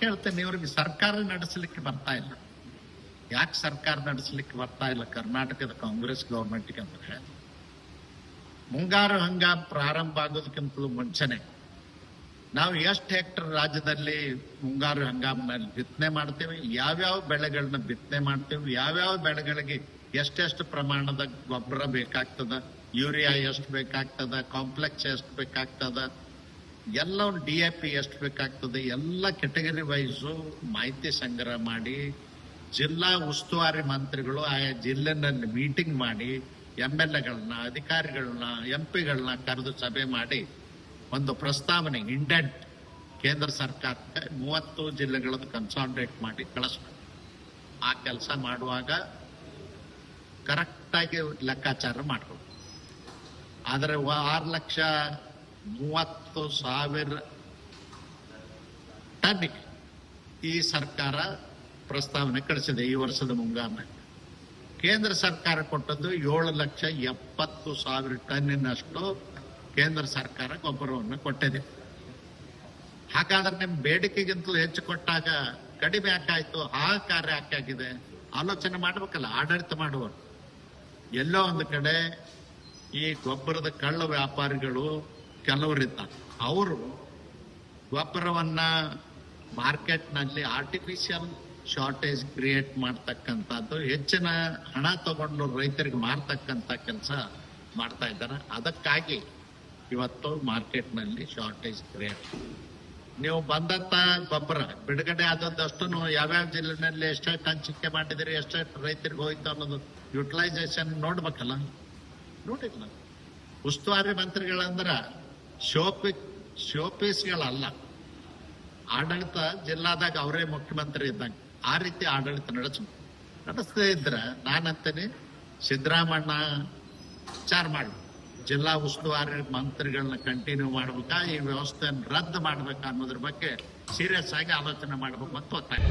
ಕೇಳ್ತೇನೆ, ಇವ್ರಿಗೆ ಸರ್ಕಾರ ನಡೆಸಲಿಕ್ಕೆ ಬರ್ತಾ ಇಲ್ಲ. ಯಾಕೆ ಸರ್ಕಾರ ನಡೆಸಲಿಕ್ಕೆ ಬರ್ತಾ ಇಲ್ಲ ಕರ್ನಾಟಕದ ಕಾಂಗ್ರೆಸ್ ಗೌರ್ಮೆಂಟ್ಗೆ ಅಂದ್ರೆ, ಮುಂಗಾರು ಹಂಗಾಮ ಪ್ರಾರಂಭ ಆಗೋದಕ್ಕಿಂತಲೂ ಮುಂಚೆನೆ ನಾವು ಎಷ್ಟು ಹೆಕ್ಟರ್ ರಾಜ್ಯದಲ್ಲಿ ಮುಂಗಾರು ಹಂಗಾಮಿನಲ್ಲಿ ಬಿತ್ತನೆ ಮಾಡ್ತೇವೆ, ಯಾವ್ಯಾವ ಬೆಳೆಗಳನ್ನ ಬಿತ್ತನೆ ಮಾಡ್ತೇವೆ, ಯಾವ್ಯಾವ ಬೆಳೆಗಳಿಗೆ ಎಷ್ಟೆಷ್ಟು ಪ್ರಮಾಣದ ಗೊಬ್ಬರ ಬೇಕಾಗ್ತದ, ಯೂರಿಯಾ ಎಷ್ಟು ಬೇಕಾಗ್ತದ, ಕಾಂಪ್ಲೆಕ್ಸ್ ಎಷ್ಟು ಬೇಕಾಗ್ತದ, ಎಲ್ಲ DAP ಎಷ್ಟು ಬೇಕಾಗ್ತದೆ, ಎಲ್ಲ ಕೆಟಗರಿ ವೈಸು ಮಾಹಿತಿ ಸಂಗ್ರಹ ಮಾಡಿ ಜಿಲ್ಲಾ ಉಸ್ತುವಾರಿ ಮಂತ್ರಿಗಳು ಆಯಾ ಜಿಲ್ಲೆನಲ್ಲಿ ಮೀಟಿಂಗ್ ಮಾಡಿ MLAಗಳನ್ನ, ಅಧಿಕಾರಿಗಳನ್ನ, MP ಗಳನ್ನ ಕರೆದು ಸಭೆ ಮಾಡಿ ಒಂದು ಪ್ರಸ್ತಾವನೆ ಇಂಡೆಂಟ್ ಕೇಂದ್ರ ಸರ್ಕಾರಕ್ಕೆ 30 ಜಿಲ್ಲೆಗಳನ್ನು ಕನ್ಸಾಲಿಡೇಟ್ ಮಾಡಿ ಕಳಿಸ್ಬೇಕು. ಆ ಕೆಲಸ ಮಾಡುವಾಗ ಕರೆಕ್ಟಾಗಿ ಲೆಕ್ಕಾಚಾರ ಮಾಡ್ಬೇಕು. ಆದರೆ 6,30,000 ಟನ್ನಿಗೆ ಈ ಸರ್ಕಾರ ಪ್ರಸ್ತಾವನೆ ಕಳಿಸಿದೆ. ಈ ವರ್ಷದ ಮುಂಗಾರಿನಲ್ಲಿ ಕೇಂದ್ರ ಸರ್ಕಾರ ಕೊಟ್ಟದ್ದು 7,70,000 ಟನ್ನಿನಷ್ಟು ಕೇಂದ್ರ ಸರ್ಕಾರ ಗೊಬ್ಬರವನ್ನು ಕೊಟ್ಟಿದೆ. ಹಾಗಾದ್ರೆ ನಿಮ್ ಬೇಡಿಕೆಗಿಂತಲೂ ಹೆಚ್ಚು ಕೊಟ್ಟಾಗ ಕಡಿಮೆ ಯಾಕಾಯ್ತು, ಹಾಹಾಕಾರ ಯಾಕಾಗಿದೆ? ಆಲೋಚನೆ ಮಾಡ್ಬೇಕಲ್ಲ ಆಡಳಿತ ಮಾಡುವರು. ಎಲ್ಲೋ ಒಂದು ಕಡೆ ಈ ಗೊಬ್ಬರದ ಕಳ್ಳ ವ್ಯಾಪಾರಿಗಳು ಕೆಲವರಿದ್ದಾರೆ, ಅವರು ಗೊಬ್ಬರವನ್ನ ಮಾರ್ಕೆಟ್ನಲ್ಲಿ ಆರ್ಟಿಫಿಷಿಯಲ್ ಶಾರ್ಟೇಜ್ ಕ್ರಿಯೇಟ್ ಮಾಡ್ತಕ್ಕಂಥದ್ದು, ಹೆಚ್ಚಿನ ಹಣ ತಗೊಂಡು ರೈತರಿಗೆ ಮಾರ್ತಕ್ಕಂಥ ಕೆಲಸ ಮಾಡ್ತಾ ಇದ್ದಾರೆ. ಅದಕ್ಕಾಗಿ ಇವತ್ತು ಮಾರ್ಕೆಟ್ನಲ್ಲಿ ಶಾರ್ಟೇಜ್ ಕ್ರಿಯೇಟ್. ನೀವು ಬಂದಂತ ಗೊಬ್ಬರ ಬಿಡುಗಡೆ ಆದದ್ದಷ್ಟು ಯಾವ್ಯಾವ ಜಿಲ್ಲೆನಲ್ಲಿ ಎಷ್ಟೆಷ್ಟು ಹಂಚಿಕೆ ಮಾಡಿದಿರಿ, ಎಷ್ಟೆಷ್ಟು ರೈತರಿಗೆ ಹೋಯ್ತು ಅನ್ನೋದು ಯುಟಿಲೈಸೇಷನ್ ನೋಡ್ಬೇಕಲ್ಲ, ನೋಡಿಲ್ಲ. ಉಸ್ತುವಾರಿ ಮಂತ್ರಿಗಳಂದ್ರ ಶೋಪೀಸ್ಗಳಲ್ಲ, ಆಡಳಿತ ಜಿಲ್ಲಾದಾಗ ಅವರೇ ಮುಖ್ಯಮಂತ್ರಿ ಇದ್ದಂಗೆ ಆ ರೀತಿ ಆಡಳಿತ ನಡೆಸದೇ ಇದ್ರೆ ನಾನಂತೇನೆ ಸಿದ್ದರಾಮಣ್ಣ ವಿಚಾರ ಮಾಡಿ ಜಿಲ್ಲಾ ಉಸ್ತುವಾರಿ ಮಂತ್ರಿಗಳನ್ನ ಕಂಟಿನ್ಯೂ ಮಾಡ್ಬೇಕಾ, ಈ ವ್ಯವಸ್ಥೆಯನ್ನು ರದ್ದು ಮಾಡ್ಬೇಕಾ ಅನ್ನೋದ್ರ ಬಗ್ಗೆ ಸೀರಿಯಸ್ ಆಗಿ ಆಲೋಚನೆ ಮಾಡ್ಬೇಕು ಅಂತ ಒತ್ತಾಯ.